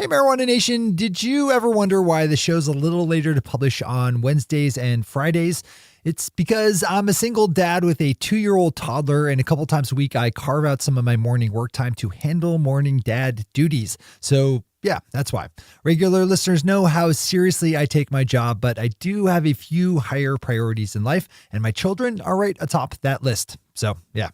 Hey, Marijuana Nation, did you ever wonder why the show's a little later to publish on Wednesdays and Fridays? It's because I'm a single dad with a 2-year-old toddler, and a couple times a week I carve out some of my morning work time to handle morning dad duties. So yeah, that's why. Regular listeners know how seriously I take my job, but I do have a few higher priorities in life, and my children are right atop that list. So yeah.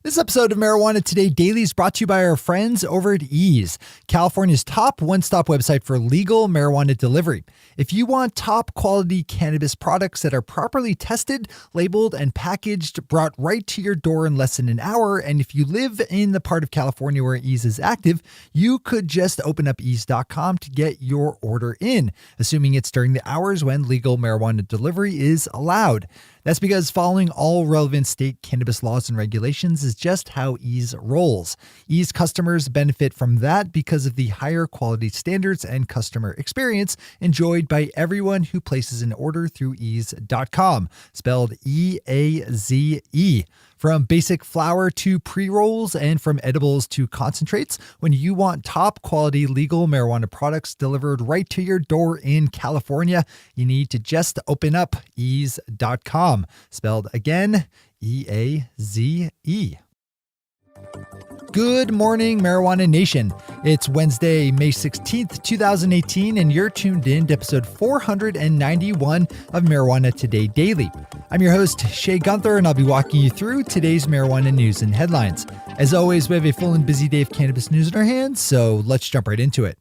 This episode of Marijuana Today Daily is brought to you by our friends over at Ease, California's top one-stop website for legal marijuana delivery. If you want top quality cannabis products that are properly tested, labeled, and packaged, brought right to your door in less than an hour, and if you live in the part of California where Ease is active, you could just open up ease.com to get your order in, assuming it's during the hours when legal marijuana delivery is allowed. That's because following all relevant state cannabis laws and regulations is just how Ease rolls. Ease customers benefit from that because of the higher quality standards and customer experience enjoyed by everyone who places an order through ease.com, spelled E-A-Z-E. From basic flower to pre-rolls and from edibles to concentrates, when you want top quality legal marijuana products delivered right to your door in California, you need to just open up ease.com, spelled again, E-A-Z-E. Good morning, Marijuana Nation. It's Wednesday, May 16th, 2018, and you're tuned in to episode 491 of Marijuana Today Daily. I'm your host, Shay Gunther, and I'll be walking you through today's marijuana news and headlines. As always, we have a full and busy day of cannabis news in our hands, so let's jump right into it.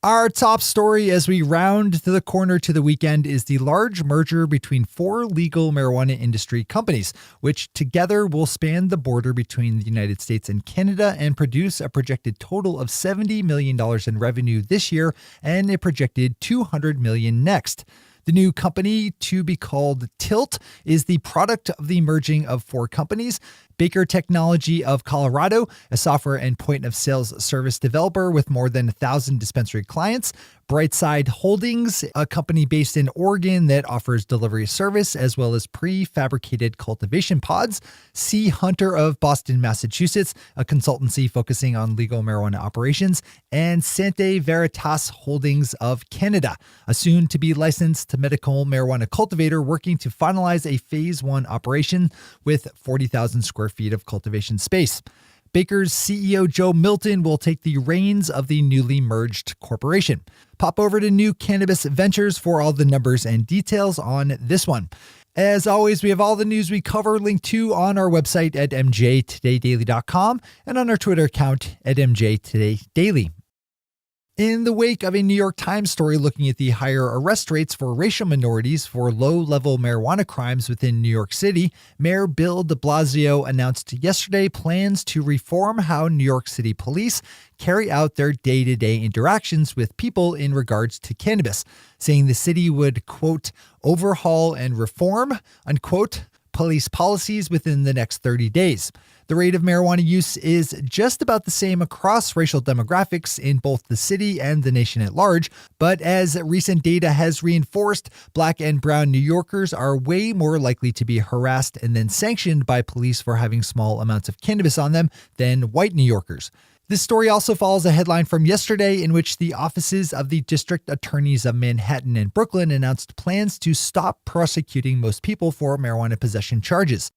Our top story as we round the corner to the weekend is the large merger between 4 legal marijuana industry companies, which together will span the border between the United States and Canada and produce a projected total of $70 million in revenue this year and a projected $200 million next. The new company, to be called Tilt, is the product of the merging of 4 companies. Baker Technology of Colorado, a software and point-of-sales service developer with more than 1,000 dispensary clients. Brightside Holdings, a company based in Oregon that offers delivery service as well as prefabricated cultivation pods. C. Hunter of Boston, Massachusetts, a consultancy focusing on legal marijuana operations. And Sante Veritas Holdings of Canada, a soon-to-be licensed medical marijuana cultivator working to finalize a Phase 1 operation with 40,000 square feet of cultivation space. Baker's CEO Joe Milton will take the reins of the newly merged corporation. Pop over to New Cannabis Ventures for all the numbers and details on this one. As always, we have all the news we cover linked to on our website at mjtodaydaily.com and on our Twitter account at mjtodaydaily. In the wake of a New York Times story looking at the higher arrest rates for racial minorities for low-level marijuana crimes within New York City, Mayor Bill de Blasio announced yesterday plans to reform how New York City police carry out their day-to-day interactions with people in regards to cannabis, saying the city would, quote, overhaul and reform, unquote, police policies within the next 30 days. The rate of marijuana use is just about the same across racial demographics in both the city and the nation at large, but as recent data has reinforced, Black and brown New Yorkers are way more likely to be harassed and then sanctioned by police for having small amounts of cannabis on them than white New Yorkers. This story also follows a headline from yesterday in which the offices of the district attorneys of Manhattan and Brooklyn announced plans to stop prosecuting most people for marijuana possession charges.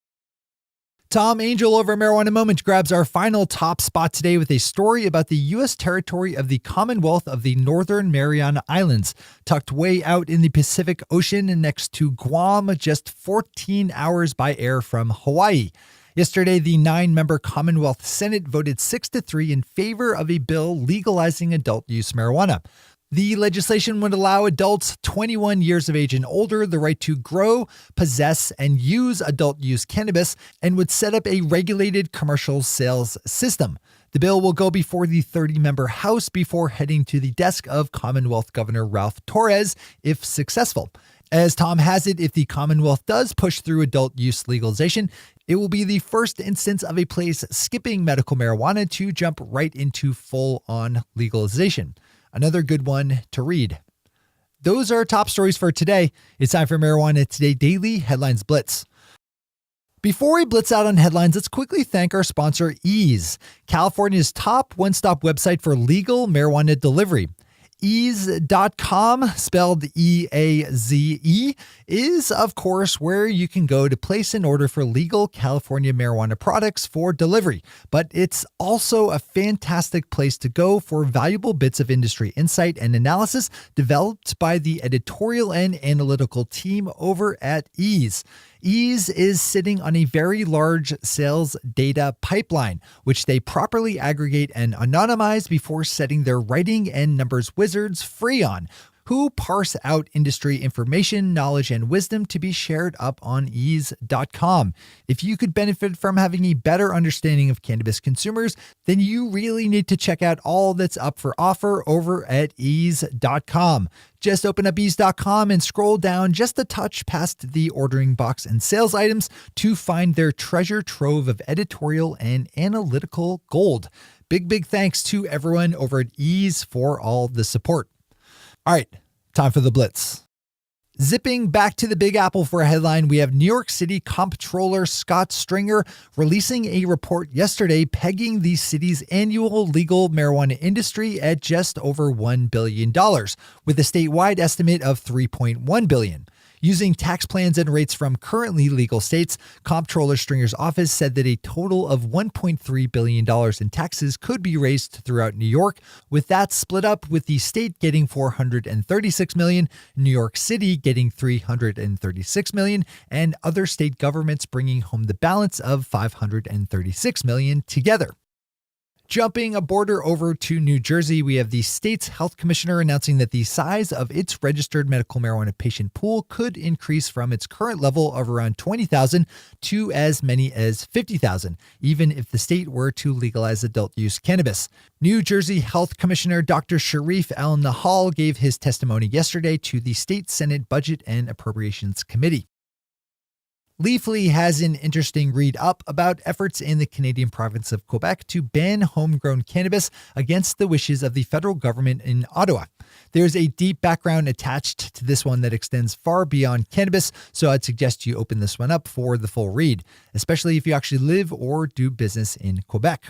Tom Angel over Marijuana Moment grabs our final top spot today with a story about the U.S. territory of the Commonwealth of the Northern Mariana Islands, tucked way out in the Pacific Ocean and next to Guam, just 14 hours by air from Hawaii. Yesterday, the 9-member Commonwealth Senate voted 6-3 in favor of a bill legalizing adult-use marijuana. The legislation would allow adults 21 years of age and older the right to grow, possess, and use adult-use cannabis and would set up a regulated commercial sales system. The bill will go before the 30-member House before heading to the desk of Commonwealth Governor Ralph Torres if successful. As Tom has it, if the Commonwealth does push through adult use legalization, it will be the first instance of a place skipping medical marijuana to jump right into full-on legalization. Another good one to read. Those are our top stories for today. It's time for Marijuana Today Daily Headlines Blitz. Before we blitz out on headlines, let's quickly thank our sponsor, Ease, California's top one-stop website for legal marijuana delivery. Ease.com, spelled E-A-Z-E, is, of course, where you can go to place an order for legal California marijuana products for delivery. But it's also a fantastic place to go for valuable bits of industry insight and analysis developed by the editorial and analytical team over at Ease. Ease is sitting on a very large sales data pipeline, which they properly aggregate and anonymize before setting their writing and numbers wizards free on, who parse out industry information, knowledge, and wisdom to be shared up on ease.com. If you could benefit from having a better understanding of cannabis consumers, then you really need to check out all that's up for offer over at ease.com. Just open up ease.com and scroll down just a touch past the ordering box and sales items to find their treasure trove of editorial and analytical gold. Big thanks to everyone over at Ease for all the support. All right, time for the blitz. Zipping back to the Big Apple for a headline, we have New York City Comptroller Scott Stringer releasing a report yesterday pegging the city's annual legal marijuana industry at just over $1 billion, with a statewide estimate of $3.1 billion. Using tax plans and rates from currently legal states, Comptroller Stringer's office said that a total of $1.3 billion in taxes could be raised throughout New York, with that split up with the state getting $436 million, New York City getting $336 million, and other state governments bringing home the balance of $536 million together. Jumping a border over to New Jersey, we have the state's health commissioner announcing that the size of its registered medical marijuana patient pool could increase from its current level of around 20,000 to as many as 50,000, even if the state were to legalize adult use cannabis. New Jersey Health Commissioner Dr. Sharif Al-Nahal gave his testimony yesterday to the State Senate Budget and Appropriations Committee. Leafly has an interesting read-up about efforts in the Canadian province of Quebec to ban homegrown cannabis against the wishes of the federal government in Ottawa. There's a deep background attached to this one that extends far beyond cannabis, so I'd suggest you open this one up for the full read, especially if you actually live or do business in Quebec.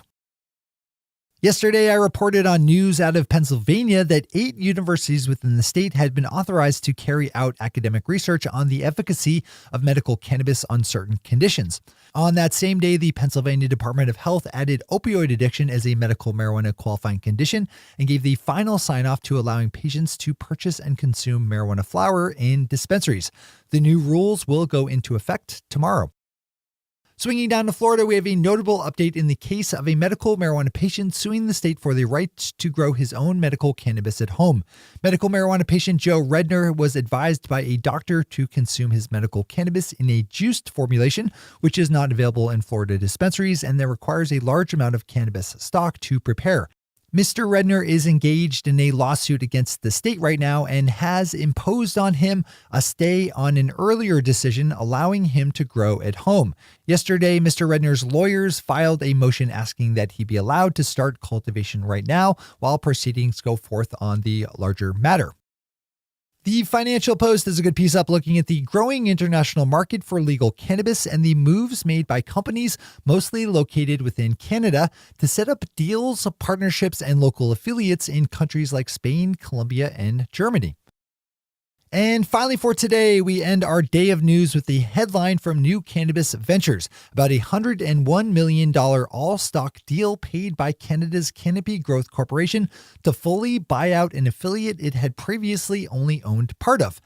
Yesterday, I reported on news out of Pennsylvania that 8 universities within the state had been authorized to carry out academic research on the efficacy of medical cannabis on certain conditions. On that same day, the Pennsylvania Department of Health added opioid addiction as a medical marijuana qualifying condition and gave the final sign-off to allowing patients to purchase and consume marijuana flower in dispensaries. The new rules will go into effect tomorrow. Swinging down to Florida, we have a notable update in the case of a medical marijuana patient suing the state for the right to grow his own medical cannabis at home. Medical marijuana patient Joe Redner was advised by a doctor to consume his medical cannabis in a juiced formulation, which is not available in Florida dispensaries and that requires a large amount of cannabis stock to prepare. Mr. Redner is engaged in a lawsuit against the state right now and has imposed on him a stay on an earlier decision allowing him to grow at home. Yesterday, Mr. Redner's lawyers filed a motion asking that he be allowed to start cultivation right now while proceedings go forth on the larger matter. The Financial Post is a good piece up looking at the growing international market for legal cannabis and the moves made by companies mostly located within Canada to set up deals, partnerships, and local affiliates in countries like Spain, Colombia, and Germany. And finally for today, we end our day of news with the headline from New Cannabis Ventures about a $101 million all-stock deal paid by Canada's Canopy Growth Corporation to fully buy out an affiliate it had previously only owned part of.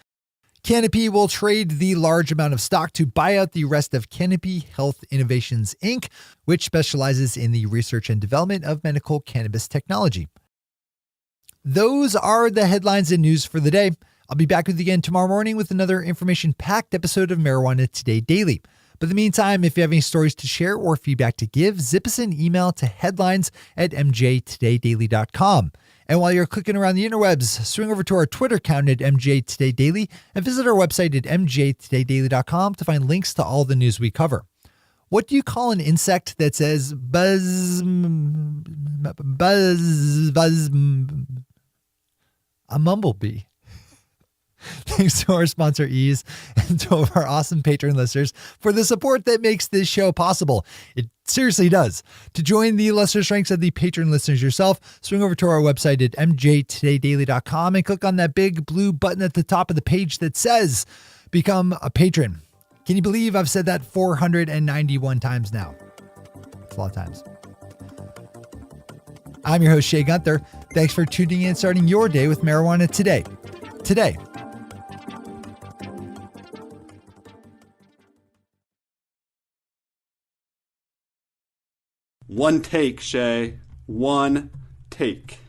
Canopy will trade the large amount of stock to buy out the rest of Canopy Health Innovations, Inc., which specializes in the research and development of medical cannabis technology. Those are the headlines and news for the day. I'll be back with you again tomorrow morning with another information-packed episode of Marijuana Today Daily. But in the meantime, if you have any stories to share or feedback to give, zip us an email to headlines@mjtodaydaily.com. And while you're clicking around the interwebs, swing over to our Twitter account at mjtodaydaily and visit our website at mjtodaydaily.com to find links to all the news we cover. What do you call an insect that says buzz, buzz, buzz? A mumblebee. Thanks to our sponsor, Ease, and to all of our awesome patron listeners for the support that makes this show possible. It seriously does. To join the listeners' ranks of the patron listeners yourself, swing over to our website at mjtodaydaily.com and click on that big blue button at the top of the page that says Become a Patron. Can you believe I've said that 491 times now? It's a lot of times. I'm your host, Shay Gunther. Thanks for tuning in and starting your day with marijuana today. Today. One take, Shay. One take.